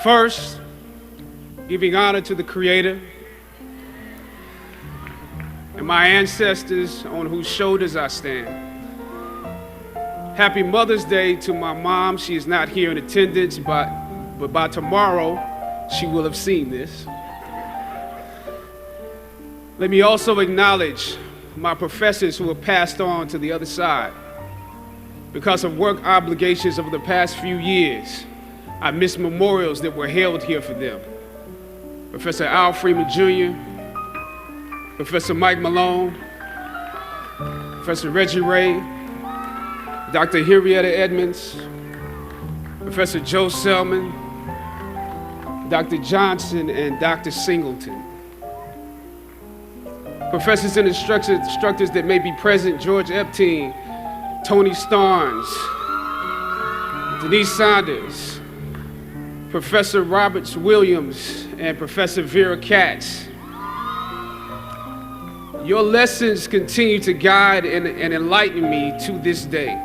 First, giving honor to the Creator and my ancestors on whose shoulders I stand. Happy Mother's Day to my mom. She is not here in attendance, but by tomorrow, she will have seen this. Let me also acknowledge my professors who have passed on to the other side. Because of work obligations over the past few years, I miss memorials that were held here for them. Professor Al Freeman Jr., Professor Mike Malone, Professor Reggie Ray, Dr. Henrietta Edmonds, Professor Joe Selman, Dr. Johnson, and Dr. Singleton. Professors and instructors that may be present: George Epstein, Tony Starnes, Denise Saunders, Professor Roberts Williams, and Professor Vera Katz. Your lessons continue to guide and enlighten me to this day.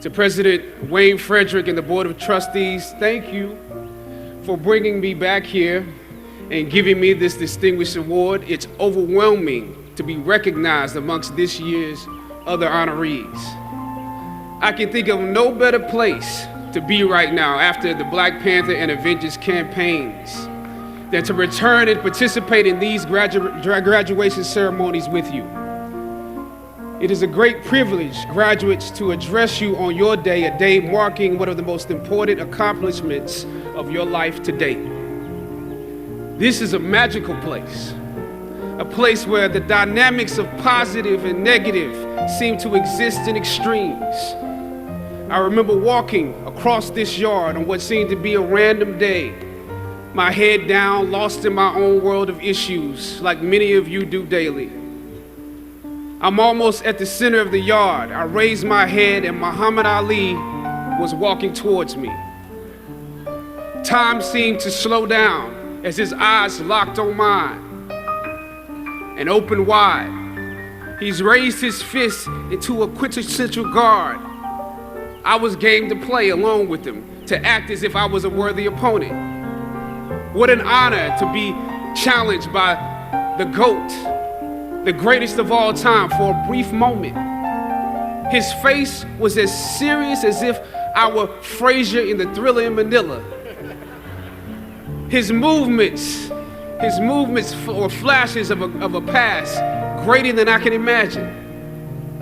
To President Wayne Frederick and the Board of Trustees, thank you for bringing me back here and giving me this distinguished award. It's overwhelming to be recognized amongst this year's other honorees. I can think of no better place to be right now after the Black Panther and Avengers campaigns than to return and participate in these graduation ceremonies with you. It is a great privilege, graduates, to address you on your day, a day marking one of the most important accomplishments of your life to date. This is a magical place, a place where the dynamics of positive and negative seem to exist in extremes. I remember walking across this yard on what seemed to be a random day, my head down, lost in my own world of issues, like many of you do daily. I'm almost at the center of the yard. I raised my head and Muhammad Ali was walking towards me. Time seemed to slow down as his eyes locked on mine and opened wide. He's raised his fist into a quintessential guard. I was game to play along with him, to act as if I was a worthy opponent. What an honor to be challenged by the GOAT, the greatest of all time, for a brief moment. His face was as serious as if I were Frazier in the Thriller in Manila. His movements were flashes of a past greater than I can imagine.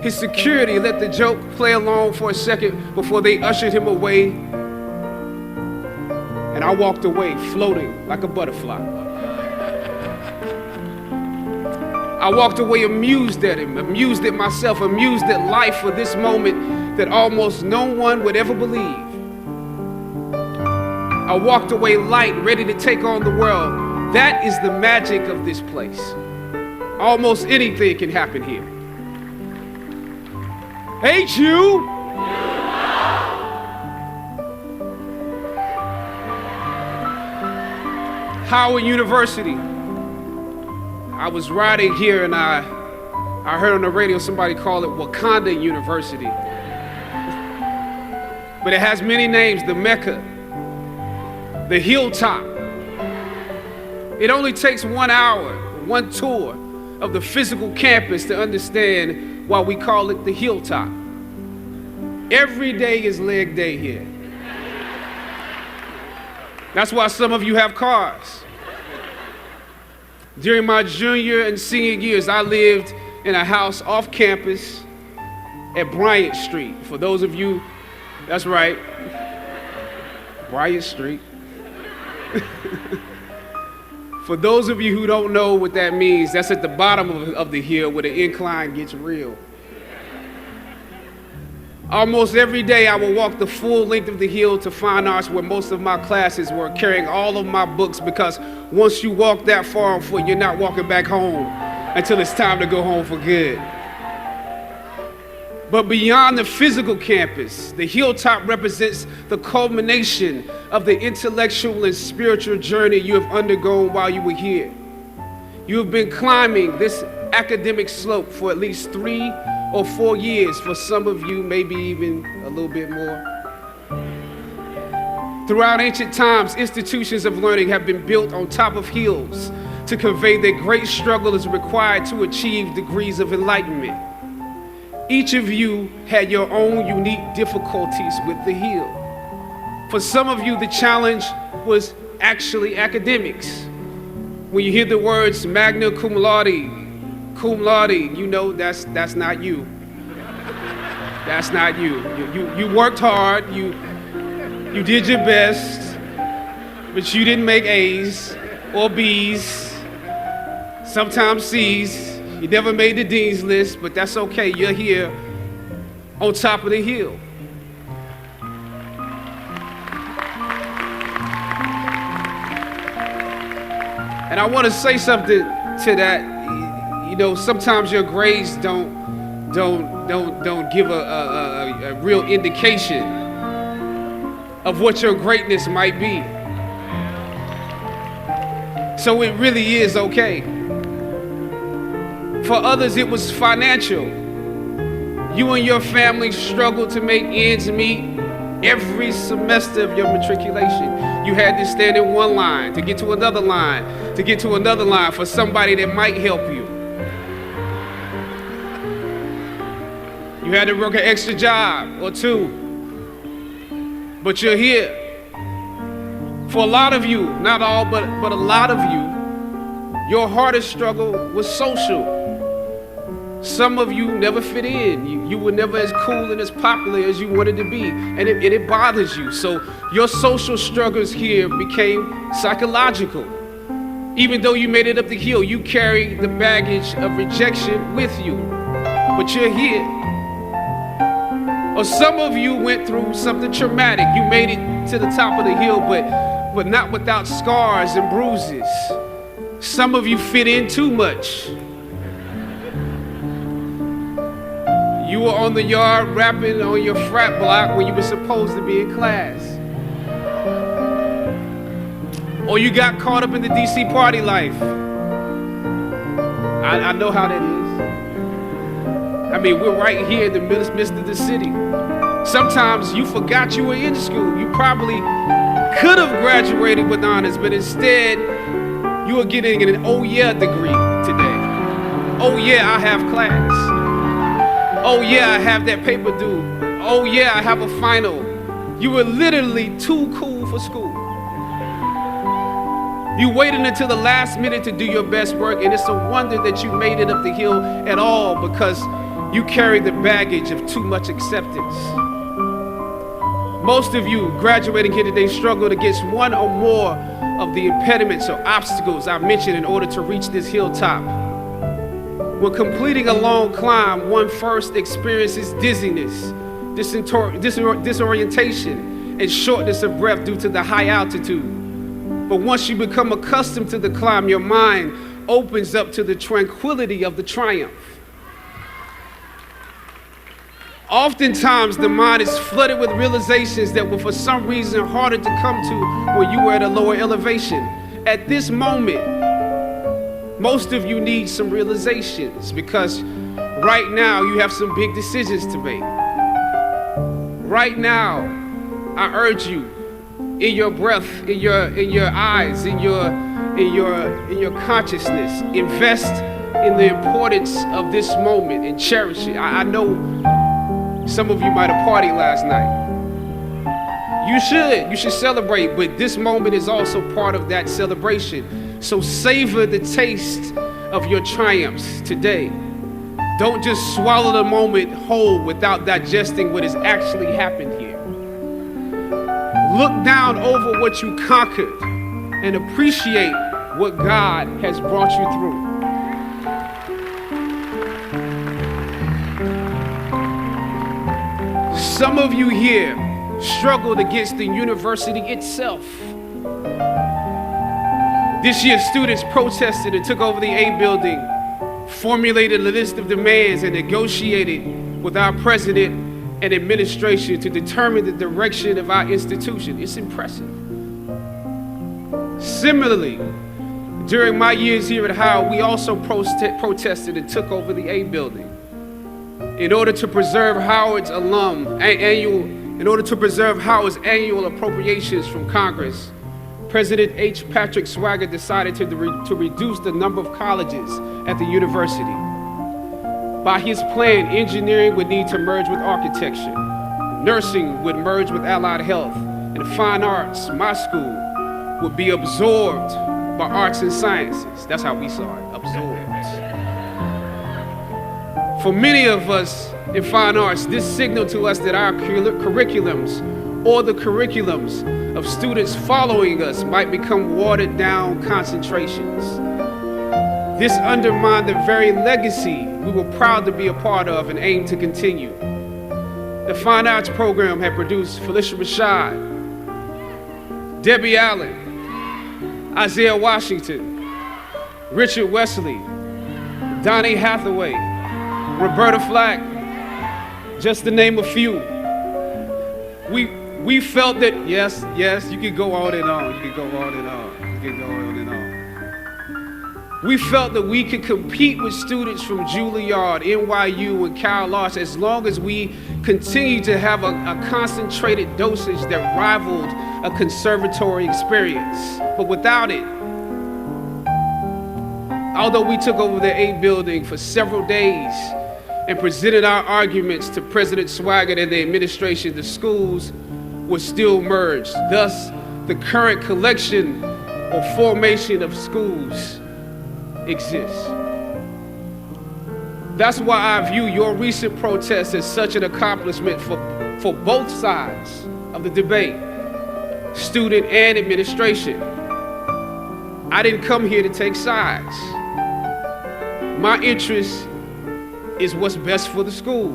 His security let the joke play along for a second before they ushered him away, and I walked away floating like a butterfly. I walked away amused at him, amused at myself, amused at life for this moment that almost no one would ever believe. I walked away light, ready to take on the world. That is the magic of this place. Almost anything can happen here. Ain't you? Howard University. I was riding here and I heard on the radio somebody call it Wakanda University. But it has many names: the Mecca, the Hilltop. It only takes 1 hour, one tour of the physical campus to understand why we call it the Hilltop. Every day is leg day here. That's why some of you have cars. During my junior and senior years, I lived in a house off campus at Bryant Street. For those of you, that's right, Bryant Street. For those of you who don't know what that means, that's at the bottom of the hill where the incline gets real. Almost every day I would walk the full length of the hill to Fine Arts, where most of my classes were, carrying all of my books, because once you walk that far on foot, you're not walking back home until it's time to go home for good. But beyond the physical campus, the Hilltop represents the culmination of the intellectual and spiritual journey you have undergone while you were here. You have been climbing this academic slope for at least 3 or 4 years. For some of you, maybe even a little bit more. Throughout ancient times, institutions of learning have been built on top of hills to convey that great struggle is required to achieve degrees of enlightenment. Each of you had your own unique difficulties with the hill. For some of you, the challenge was actually academics. When you hear the words magna cum laude, you know that's not you. That's not you. You worked hard, you did your best, but you didn't make A's or B's, sometimes C's. You never made the dean's list, but that's okay. You're here on top of the hill. And I want to say something to that. You know, sometimes your grades don't give a real indication of what your greatness might be. So it really is okay. For others, it was financial. You and your family struggled to make ends meet every semester of your matriculation. You had to stand in one line to get to another line, to get to another line for somebody that might help you. You had to work an extra job or two, but you're here. For a lot of you, not all, but a lot of you, your hardest struggle was social. Some of you never fit in. You were never as cool and as popular as you wanted to be, and it bothers you. So your social struggles here became psychological. Even though you made it up the hill, you carry the baggage of rejection with you, but you're here. Or some of you went through something traumatic. You made it to the top of the hill, but not without scars and bruises. Some of you fit in too much. You were on the yard rapping on your frat block when you were supposed to be in class. Or you got caught up in the DC party life. I know how that is. I mean, we're right here in the midst of the city. Sometimes you forgot you were in school. You probably could have graduated with honors, but instead you were getting an oh yeah degree today. Oh yeah, I have class. Oh yeah, I have that paper due. Oh yeah, I have a final. You were literally too cool for school. You waited until the last minute to do your best work, and it's a wonder that you made it up the hill at all, because you carry the baggage of too much acceptance. Most of you graduating here today struggled against one or more of the impediments or obstacles I mentioned in order to reach this hilltop. When completing a long climb, one first experiences dizziness, disorientation, and shortness of breath due to the high altitude. But once you become accustomed to the climb, your mind opens up to the tranquility of the triumph. Oftentimes, the mind is flooded with realizations that were for some reason harder to come to when you were at a lower elevation. At this moment, most of you need some realizations, because right now you have some big decisions to make. Right now, I urge you, in your breath, in your eyes, in your consciousness, invest in the importance of this moment and cherish it. I know some of you might have partied last night. You should celebrate, but this moment is also part of that celebration. So savor the taste of your triumphs today. Don't just swallow the moment whole without digesting what has actually happened here. Look down over what you conquered and appreciate what God has brought you through. Some of you here struggled against the university itself. This year, students protested and took over the A building, formulated a list of demands, and negotiated with our president and administration to determine the direction of our institution. It's impressive. Similarly, During my years here at Howard, we also protested and took over the A building in order to preserve Howard's annual appropriations from Congress. President H. Patrick Swagger decided to reduce the number of colleges at the university. By his plan, engineering would need to merge with architecture, nursing would merge with allied health, and fine arts, my school, would be absorbed by arts and sciences. That's how we saw it, absorbed. For many of us in fine arts, this signaled to us that our curriculums or the curriculums of students following us might become watered down concentrations. This undermined the very legacy we were proud to be a part of and aim to continue. The fine arts program had produced Felicia Rashad, Debbie Allen, Isaiah Washington, Richard Wesley, Donnie Hathaway, Roberta Flack, just to name a few. We felt that, yes, you could go on and on, We felt that we could compete with students from Juilliard, NYU, and Cal Arts as long as we continued to have a concentrated dosage that rivaled a conservatory experience. But without it, although we took over the A building for several days and presented our arguments to President Swaggart and the administration, the schools were still merged. Thus, the current collection or formation of schools exists. That's why I view your recent protest as such an accomplishment for both sides of the debate, student and administration. I didn't come here to take sides. My interest is what's best for the school.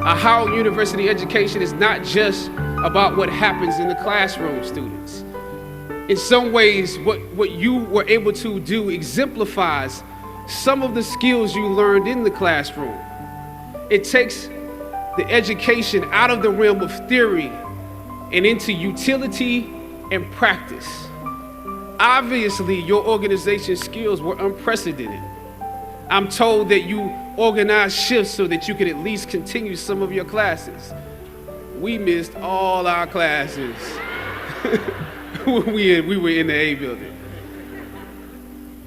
A Howard University education is not just about what happens in the classroom, students. In some ways, what you were able to do exemplifies some of the skills you learned in the classroom. It takes the education out of the realm of theory and into utility and practice. Obviously, your organization skills were unprecedented. I'm told that you organized shifts so that you could at least continue some of your classes. We missed all our classes when we were in the A building.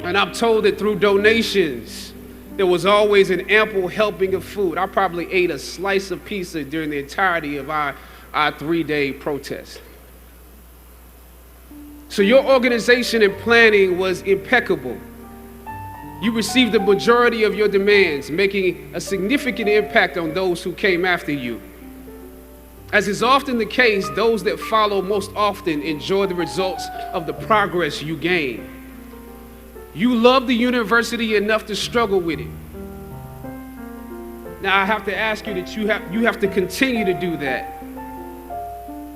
And I'm told that through donations, there was always an ample helping of food. I probably ate a slice of pizza during the entirety of our 3-day protest. So your organization and planning was impeccable. You received the majority of your demands, making a significant impact on those who came after you. As is often the case, those that follow most often enjoy the results of the progress you gain. You love the university enough to struggle with it. Now I have to ask you that you have to continue to do that.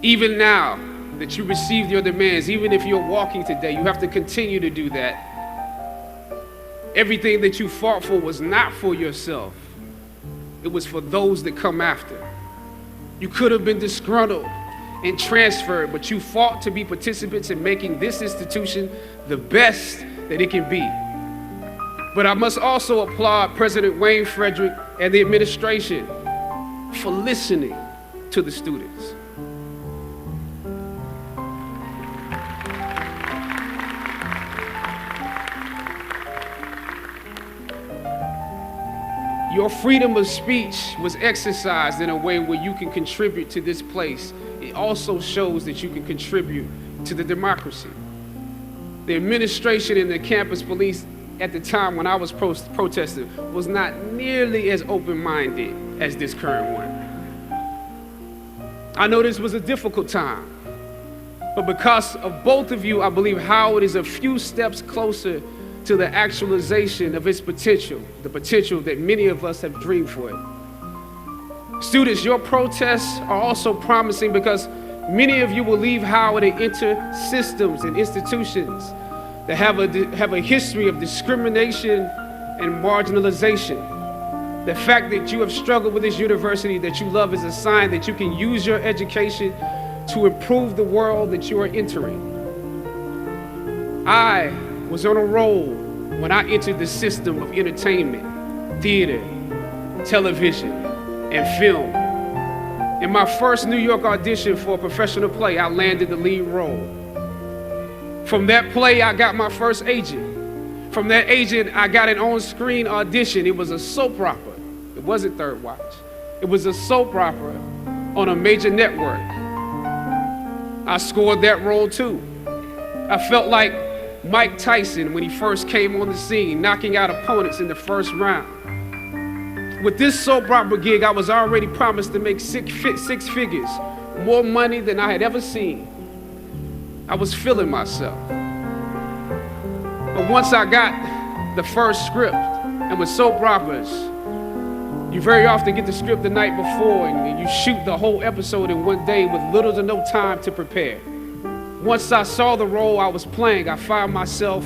Even now that you received your demands, even if you're walking today, you have to continue to do that. Everything that you fought for was not for yourself. It was for those that come after. You could have been disgruntled and transferred, but you fought to be participants in making this institution the best that it can be. But I must also applaud President Wayne Frederick and the administration for listening to the students. Your freedom of speech was exercised in a way where you can contribute to this place. It also shows that you can contribute to the democracy. The administration and the campus police at the time when I was protesting was not nearly as open-minded as this current one. I know this was a difficult time, but because of both of you, I believe Howard is a few steps closer to the actualization of its potential, the potential that many of us have dreamed for it. Students, your protests are also promising because many of you will leave Howard and enter systems and institutions that have a history of discrimination and marginalization. The fact that you have struggled with this university that you love is a sign that you can use your education to improve the world that you are entering. I was on a roll when I entered the system of entertainment, theater, television, and film. In my first New York audition for a professional play, I landed the lead role. From that play, I got my first agent. From that agent, I got an on-screen audition. It was a soap opera. It wasn't Third Watch. It was a soap opera on a major network. I scored that role too. I felt like Mike Tyson when he first came on the scene, knocking out opponents in the first round. With this soap opera gig, I was already promised to make six figures, more money than I had ever seen. I was feeling myself. But once I got the first script, and with soap operas, you very often get the script the night before and you shoot the whole episode in one day with little to no time to prepare. Once I saw the role I was playing, I found myself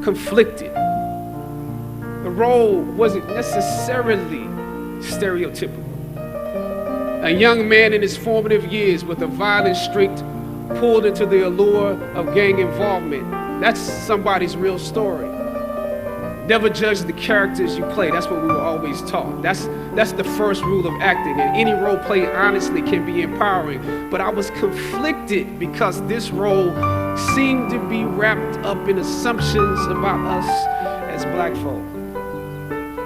conflicted. The role wasn't necessarily stereotypical. A young man in his formative years with a violent streak pulled into the allure of gang involvement. That's somebody's real story. Never judge the characters you play. That's what we were always taught. That's the first rule of acting. And any role play, honestly, can be empowering. But I was conflicted because this role seemed to be wrapped up in assumptions about us as black folk.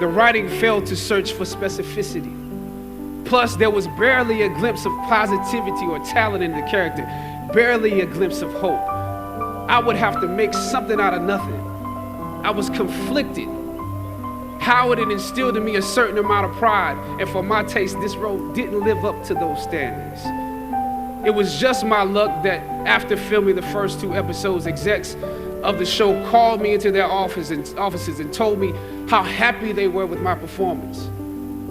The writing failed to search for specificity. Plus, there was barely a glimpse of positivity or talent in the character, barely a glimpse of hope. I would have to make something out of nothing. I was conflicted. Howard had instilled in me a certain amount of pride, and for my taste, this role didn't live up to those standards. It was just my luck that after filming the first 2 episodes, execs of the show called me into their offices and told me how happy they were with my performance.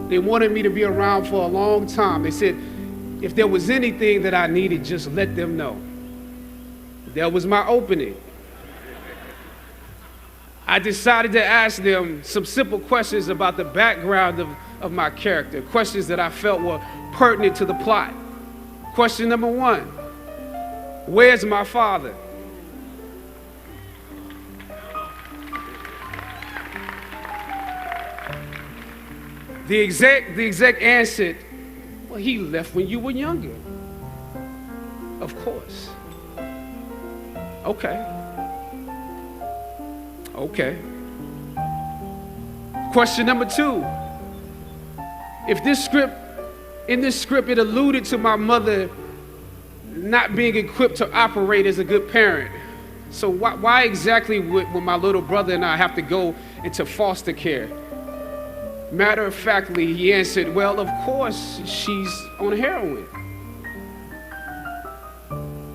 They wanted me to be around for a long time. They said, if there was anything that I needed, just let them know. That was my opening. I decided to ask them some simple questions about the background of my character, questions that I felt were pertinent to the plot. Question number 1, where's my father? The exec answered, well, he left when you were younger. Of course. Okay. Question number 2. In this script, it alluded to my mother not being equipped to operate as a good parent. So why exactly would my little brother and I have to go into foster care? Matter of factly, he answered, well, of course, she's on heroin.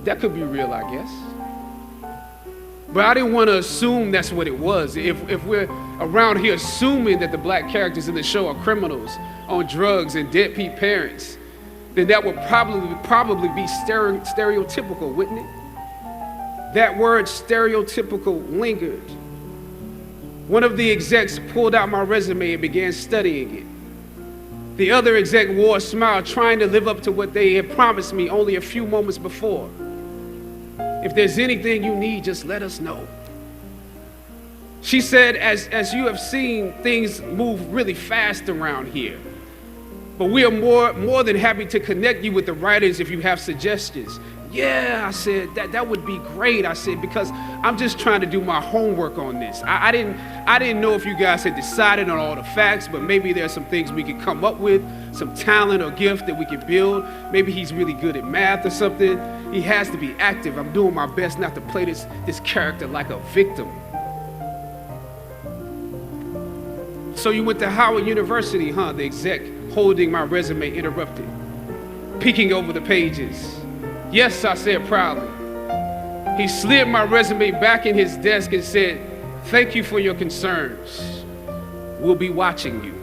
That could be real, I guess. But I didn't want to assume that's what it was. If we're around here assuming that the black characters in the show are criminals on drugs and deadbeat parents, then that would probably be stereotypical, wouldn't it? That word stereotypical lingered. One of the execs pulled out my resume and began studying it. The other exec wore a smile, trying to live up to what they had promised me only a few moments before. If there's anything you need, just let us know. She said, as you have seen, things move really fast around here. But we are more than happy to connect you with the writers if you have suggestions. Yeah, I said, that would be great. I said, because I'm just trying to do my homework on this. I didn't know if you guys had decided on all the facts, but maybe there's some things we could come up with, some talent or gift that we could build. Maybe he's really good at math or something. He has to be active. I'm doing my best not to play this character like a victim. So you went to Howard University, huh? The exec holding my resume interrupted, peeking over the pages. Yes, I said proudly. He slid my resume back in his desk and said, thank you for your concerns. We'll be watching you.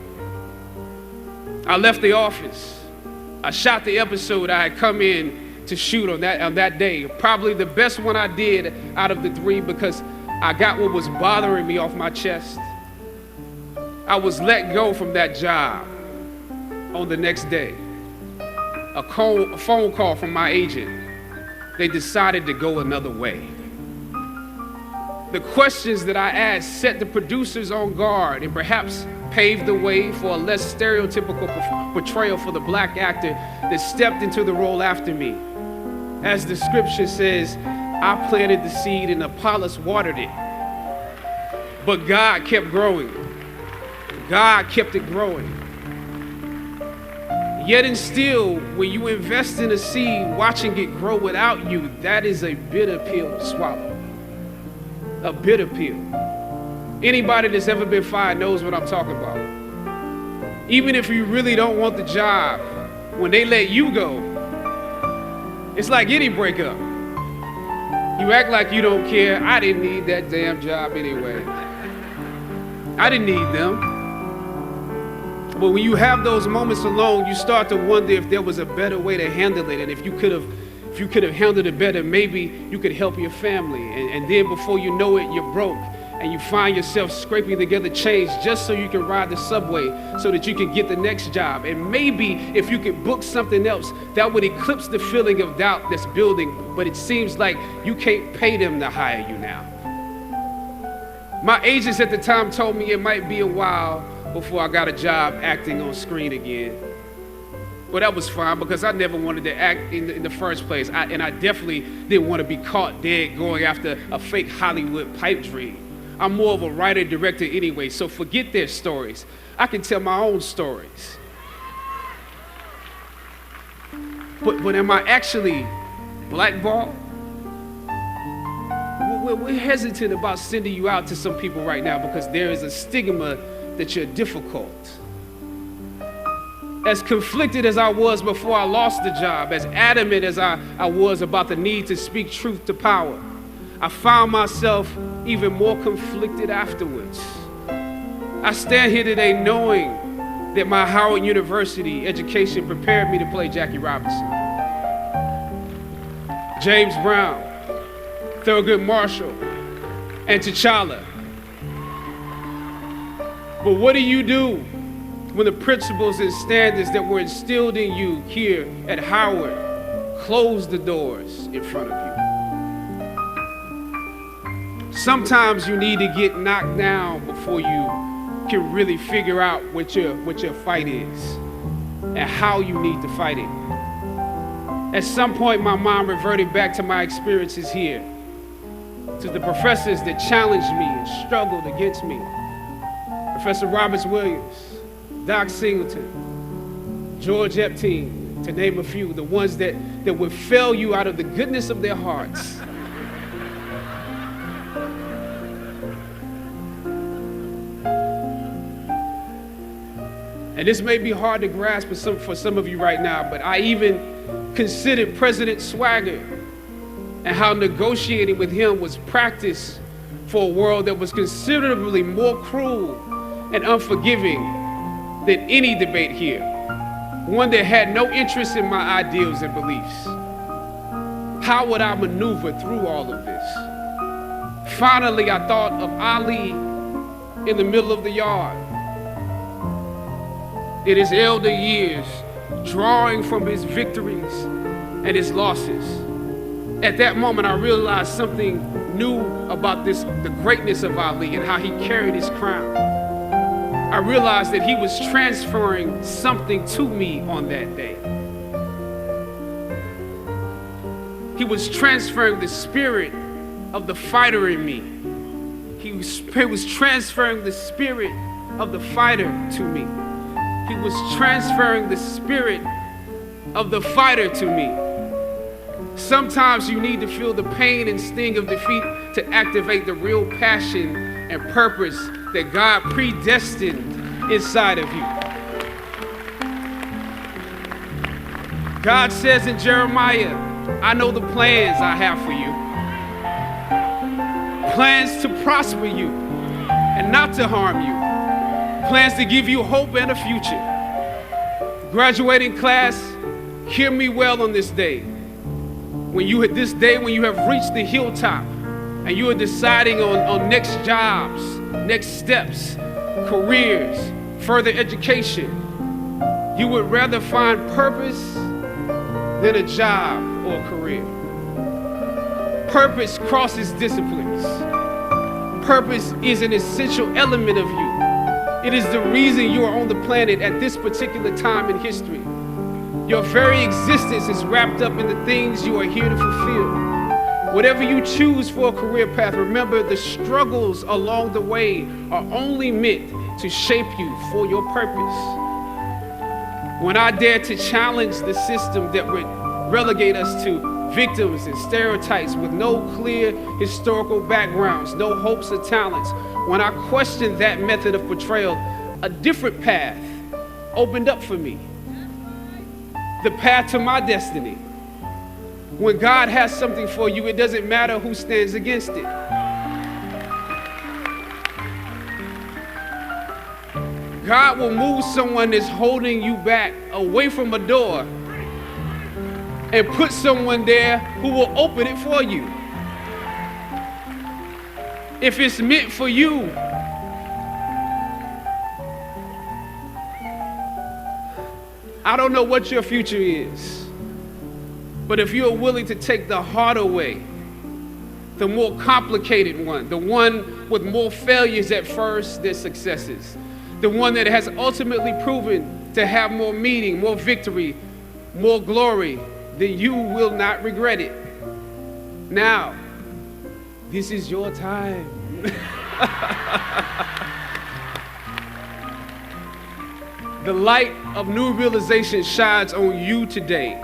I left the office. I shot the episode I had come in to shoot on that day. Probably the best one I did out of the 3 because I got what was bothering me off my chest. I was let go from that job on the next day. A phone call from my agent. They decided to go another way. The questions that I asked set the producers on guard and perhaps paved the way for a less stereotypical portrayal for the black actor that stepped into the role after me. As the scripture says, I planted the seed and Apollos watered it. But God kept growing. God kept it growing. Yet and still, when you invest in a seed, watching it grow without you, that is a bitter pill to swallow. A bitter pill. Anybody that's ever been fired knows what I'm talking about. Even if you really don't want the job, when they let you go, it's like any breakup. You act like you don't care. I didn't need that damn job anyway. I didn't need them. But when you have those moments alone, you start to wonder if there was a better way to handle it. And if you could have handled it better, maybe you could help your family. And then before you know it, you're broke. And you find yourself scraping together change just so you can ride the subway so that you can get the next job. And maybe if you could book something else, that would eclipse the feeling of doubt that's building. But it seems like you can't pay them to hire you now. My agents at the time told me it might be a while before I got a job acting on screen again. Well, that was fine because I never wanted to act in the first place. And I definitely didn't want to be caught dead going after a fake Hollywood pipe dream. I'm more of a writer-director anyway, so forget their stories. I can tell my own stories. But am I actually blackballed? We're hesitant about sending you out to some people right now because there is a stigma that you're difficult. As conflicted as I was before I lost the job, as adamant as I was about the need to speak truth to power, I found myself even more conflicted afterwards. I stand here today knowing that my Howard University education prepared me to play Jackie Robinson, James Brown, Thurgood Marshall, and T'Challa. But what do you do when the principles and standards that were instilled in you here at Howard close the doors in front of you? Sometimes you need to get knocked down before you can really figure out what your fight is and how you need to fight it. At some point, my mind reverted back to my experiences here, to the professors that challenged me and struggled against me. Professor Roberts Williams, Doc Singleton, George Epstein, to name a few, the ones that would fail you out of the goodness of their hearts. And this may be hard to grasp for some of you right now, but I even considered President Swagger and how negotiating with him was practice for a world that was considerably more cruel and unforgiving than any debate here, one that had no interest in my ideals and beliefs. How would I maneuver through all of this? Finally, I thought of Ali in the middle of the yard, in his elder years, drawing from his victories and his losses. At that moment, I realized something new about the greatness of Ali and how he carried his crown. I realized that he was transferring something to me on that day. He was transferring the spirit of the fighter in me. He was transferring the spirit of the fighter to me. He was transferring the spirit of the fighter to me. Sometimes you need to feel the pain and sting of defeat to activate the real passion and purpose that God predestined inside of you. God says in Jeremiah, I know the plans I have for you. Plans to prosper you and not to harm you. Plans to give you hope and a future. Graduating class, hear me well on this day. When you have reached the hilltop and you are deciding on next jobs, next steps, careers, further education, you would rather find purpose than a job or a career. Purpose crosses disciplines. purpose is an essential element of you. It is the reason you are on the planet at this particular time in history. Your very existence is wrapped up in the things you are here to fulfill. Whatever you choose for a career path, remember the struggles along the way are only meant to shape you for your purpose. When I dare to challenge the system that would relegate us to victims and stereotypes with no clear historical backgrounds, no hopes or talents, when I questioned that method of portrayal, a different path opened up for me. The path to my destiny. When God has something for you, it doesn't matter who stands against it. God will move someone that's holding you back away from a door and put someone there who will open it for you. If it's meant for you, I don't know what your future is, but if you're willing to take the harder way, the more complicated one, the one with more failures at first than successes, the one that has ultimately proven to have more meaning, more victory, more glory, then you will not regret it. Now, this is your time. The light of new realization shines on you today.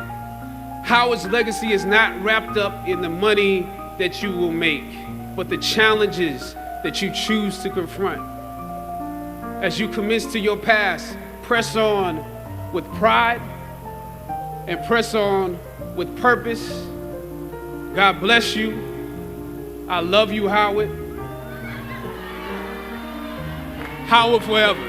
Howard's legacy is not wrapped up in the money that you will make, but the challenges that you choose to confront. As you commit to your past, press on with pride and press on with purpose. God bless you. I love you, Howard. Howard forever.